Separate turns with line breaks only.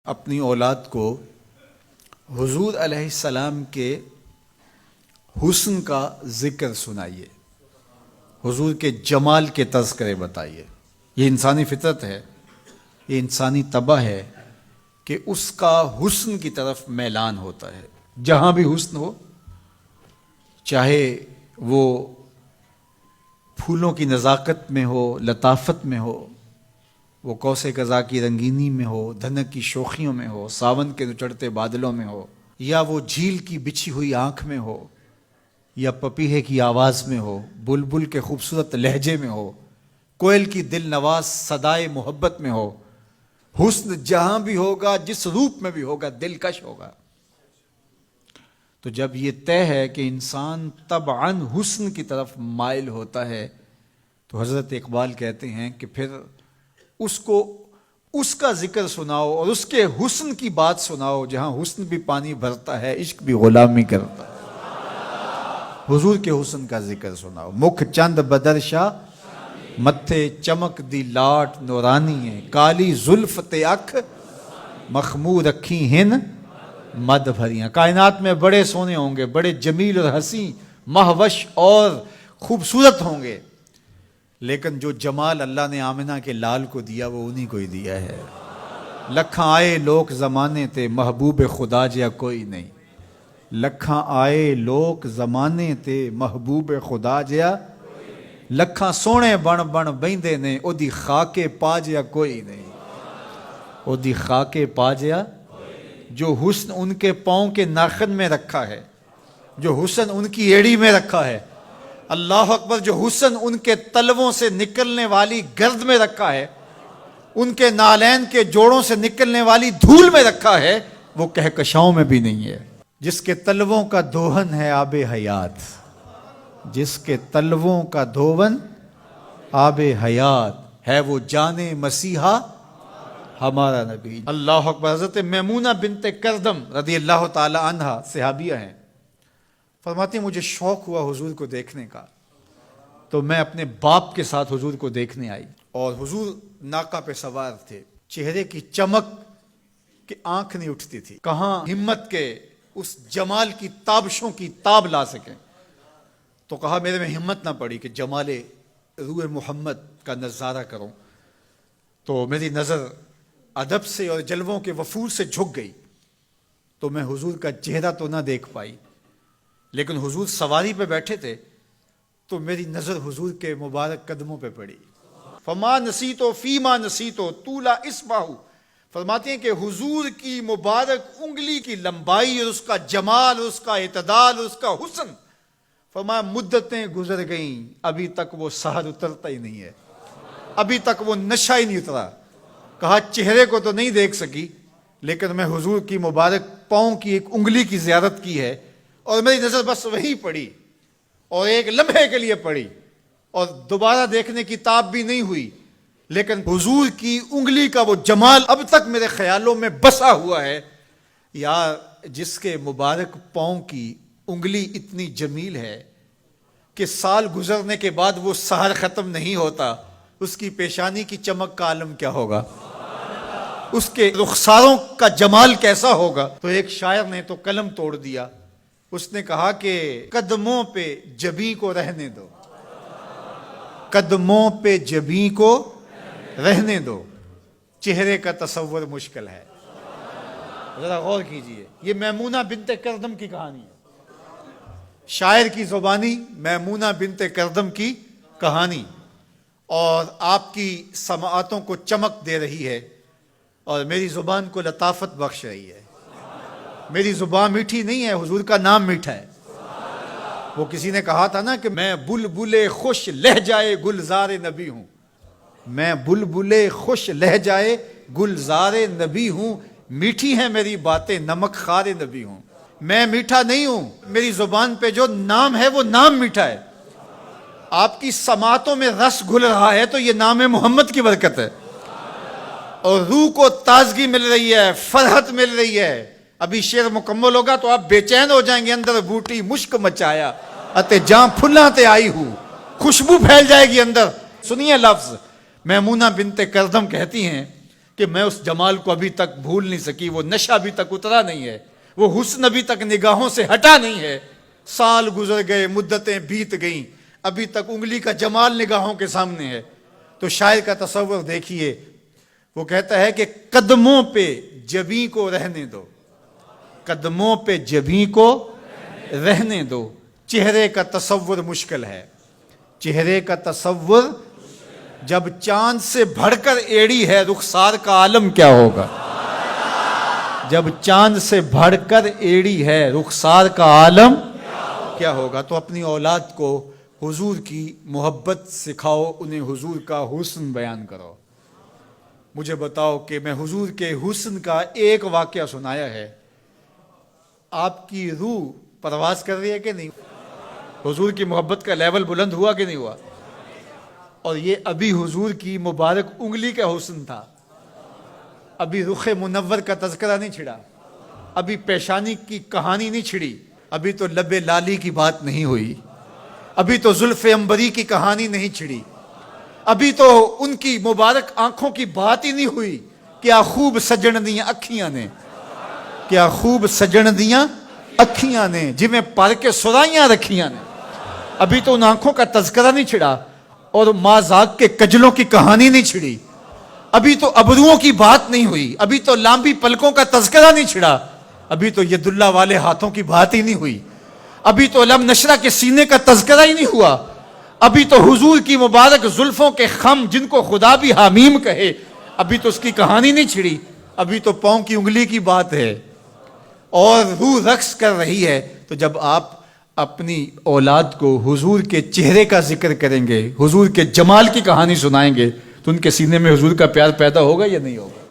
اپنی اولاد کو حضور علیہ السلام کے حسن کا ذکر سنائیے، حضور کے جمال کے تذکرے بتائیے۔ یہ انسانی فطرت ہے، یہ انسانی طبع ہے کہ اس کا حسن کی طرف میلان ہوتا ہے۔ جہاں بھی حسن ہو، چاہے وہ پھولوں کی نزاکت میں ہو، لطافت میں ہو، وہ کوسے قضا کی رنگینی میں ہو، دھنک کی شوخیوں میں ہو، ساون کے چڑھتے بادلوں میں ہو، یا وہ جھیل کی بچھی ہوئی آنکھ میں ہو، یا پپیہے کی آواز میں ہو، بلبل کے خوبصورت لہجے میں ہو، کوئل کی دل نواز صدائے محبت میں ہو، حسن جہاں بھی ہوگا، جس روپ میں بھی ہوگا، دلکش ہوگا۔ تو جب یہ طے ہے کہ انسان طبعاً حسن کی طرف مائل ہوتا ہے، تو حضرت اقبال کہتے ہیں کہ پھر اس کو اس کا ذکر سناؤ اور اس کے حسن کی بات سناؤ، جہاں حسن بھی پانی بھرتا ہے، عشق بھی غلامی کرتا ہے۔ حضور کے حسن کا ذکر سناؤ۔ مکھ چند بدر شاہ، متھے چمک دی لاٹ نورانی ہے، کالی زلف تے اکھ مخمور رکھی ہن مد بھریاں۔ کائنات میں بڑے سونے ہوں گے، بڑے جمیل اور حسین، مہوش اور خوبصورت ہوں گے، لیکن جو جمال اللہ نے آمنہ کے لال کو دیا وہ انہی کو ہی دیا ہے۔ لکھاں آئے لوگ زمانے تے، محبوب خدا جیا کوئی نہیں۔ لکھاں آئے لوگ زمانے تے، محبوب خدا جیا، لکھاں سونے بن بن بیندے نے، او دی خاکے پا جیا کوئی نہیں۔ او دی خاکے پا جیا، جو حسن ان کے پاؤں کے ناخن میں رکھا ہے، جو حسن ان کی ایڑی میں رکھا ہے، اللہ اکبر، جو حسن ان کے تلووں سے نکلنے والی گرد میں رکھا ہے، ان کے نالین کے جوڑوں سے نکلنے والی دھول میں رکھا ہے، وہ کہکشاؤں میں بھی نہیں ہے۔ جس کے تلووں کا دھون ہے آب حیات، جس کے تلووں کا دھون آب حیات ہے، وہ جان مسیحا ہمارا نبی۔ اللہ اکبر۔ حضرت میمونہ بنت کردم رضی اللہ تعالی عنہا صحابیہ ہیں، فرماتی ہیں مجھے شوق ہوا حضور کو دیکھنے کا، تو میں اپنے باپ کے ساتھ حضور کو دیکھنے آئی، اور حضور ناقہ پہ سوار تھے، چہرے کی چمک کہ آنکھ نہیں اٹھتی تھی، کہاں ہمت کے اس جمال کی تابشوں کی تاب لا سکیں۔ تو کہا میرے میں ہمت نہ پڑی کہ جمال روح محمد کا نظارہ کروں، تو میری نظر ادب سے اور جلووں کے وفور سے جھک گئی، تو میں حضور کا چہرہ تو نہ دیکھ پائی، لیکن حضور سواری پہ بیٹھے تھے تو میری نظر حضور کے مبارک قدموں پہ پڑی۔ فما نسیتو فیما نسیتو طولا اصبعہ، فرماتے ہیں کہ حضور کی مبارک انگلی کی لمبائی اور اس کا جمال، اس کا اعتدال، اس کا حسن، فرمایا مدتیں گزر گئیں، ابھی تک وہ سحر اترتا ہی نہیں ہے، ابھی تک وہ نشہ ہی نہیں اترا۔ کہا چہرے کو تو نہیں دیکھ سکی، لیکن میں حضور کی مبارک پاؤں کی ایک انگلی کی زیارت کی ہے، اور میری نظر بس وہی پڑی، اور ایک لمحے کے لیے پڑی، اور دوبارہ دیکھنے کی تاب بھی نہیں ہوئی، لیکن حضور کی انگلی کا وہ جمال اب تک میرے خیالوں میں بسا ہوا ہے۔ یا جس کے مبارک پاؤں کی انگلی اتنی جمیل ہے کہ سال گزرنے کے بعد وہ سحر ختم نہیں ہوتا، اس کی پیشانی کی چمک کا عالم کیا ہوگا، اس کے رخساروں کا جمال کیسا ہوگا۔ تو ایک شاعر نے تو قلم توڑ دیا، اس نے کہا کہ قدموں پہ جبیں کو رہنے دو، قدموں پہ جبیں کو رہنے دو، چہرے کا تصور مشکل ہے۔ ذرا غور کیجئے، یہ میمونہ بنت کردم کی کہانی ہے، شاعر کی زبانی میمونہ بنت کردم کی کہانی، اور آپ کی سماعتوں کو چمک دے رہی ہے، اور میری زبان کو لطافت بخش رہی ہے۔ میری زبان میٹھی نہیں ہے، حضور کا نام میٹھا ہے۔ وہ کسی نے کہا تھا نا کہ میں بلبل خوش لہجائے گلزار نبی ہوں، میں بلبل خوش لہجائے گلزار نبی ہوں، میٹھی ہیں میری باتیں نمک خار نبی ہوں۔ میں میٹھا نہیں ہوں، میری زبان پہ جو نام ہے وہ نام میٹھا ہے۔ آپ کی سماعتوں میں رس گھل رہا ہے تو یہ نام محمد کی برکت ہے، اور روح کو تازگی مل رہی ہے، فرحت مل رہی ہے۔ ابھی شعر مکمل ہوگا تو آپ بے چین ہو جائیں گے، اندر بوٹی مشک مچایا اتے جاں پھلاں تے آئی ہوں، خوشبو پھیل جائے گی اندر۔ سنیے لفظ، میمونہ بنت کردم کہتی ہیں کہ کہ میں اس جمال کو ابھی تک بھول نہیں سکی، وہ نشہ ابھی تک اترا نہیں ہے، وہ حسن ابھی تک نگاہوں سے ہٹا نہیں ہے، سال گزر گئے، مدتیں بیت گئیں، ابھی تک انگلی کا جمال نگاہوں کے سامنے ہے۔ تو شاعر کا تصور دیکھیے، وہ کہتا ہے کہ قدموں پہ جبیں کو رہنے دو، قدموں پہ جبیں کو رہنے دو، چہرے کا تصور مشکل ہے، چہرے کا تصور، جب چاند سے بڑھ کر ایڑی ہے رخسار کا عالم کیا ہوگا، جب چاند سے بڑھ کر ایڑی ہے رخسار کا عالم کیا ہوگا۔ تو اپنی اولاد کو حضور کی محبت سکھاؤ، انہیں حضور کا حسن بیان کرو۔ مجھے بتاؤ کہ میں حضور کے حسن کا ایک واقعہ سنایا ہے، آپ کی روح پرواز کر رہی ہے کہ نہیں؟ حضور کی محبت کا لیول بلند ہوا کہ نہیں ہوا؟ اور یہ ابھی حضور کی مبارک انگلی کا حسن تھا، ابھی رخ منور کا تذکرہ نہیں چھڑا، ابھی پیشانی کی کہانی نہیں چھڑی، ابھی تو لب لالی کی بات نہیں ہوئی، ابھی تو زلف عنبری کی کہانی نہیں چھڑی، ابھی تو ان کی مبارک آنکھوں کی بات ہی نہیں ہوئی۔ کیا خوب سجن دیاں اکھیاں نے، کیا خوب سجن دیاں اکھیاں نے، جویں پر کے سرائیاں رکھیاں نے، ابھی تو ان آنکھوں کا تذکرہ نہیں چھڑا، اور مازاق کے کجلوں کی کہانی نہیں چھڑی، ابھی تو ابروؤں کی بات نہیں ہوئی، ابھی تو لامبی پلکوں کا تذکرہ نہیں چھڑا، ابھی تو ید اللہ والے ہاتھوں کی بات ہی نہیں ہوئی، ابھی تو علم نشرہ کے سینے کا تذکرہ ہی نہیں ہوا، ابھی تو حضور کی مبارک زلفوں کے خم جن کو خدا بھی حمیم کہے، ابھی تو اس کی کہانی نہیں چھڑی، ابھی تو پاؤں کی انگلی کی بات ہے، اور روح رقص کر رہی ہے۔ تو جب آپ اپنی اولاد کو حضور کے چہرے کا ذکر کریں گے، حضور کے جمال کی کہانی سنائیں گے، تو ان کے سینے میں حضور کا پیار پیدا ہوگا یا نہیں ہوگا؟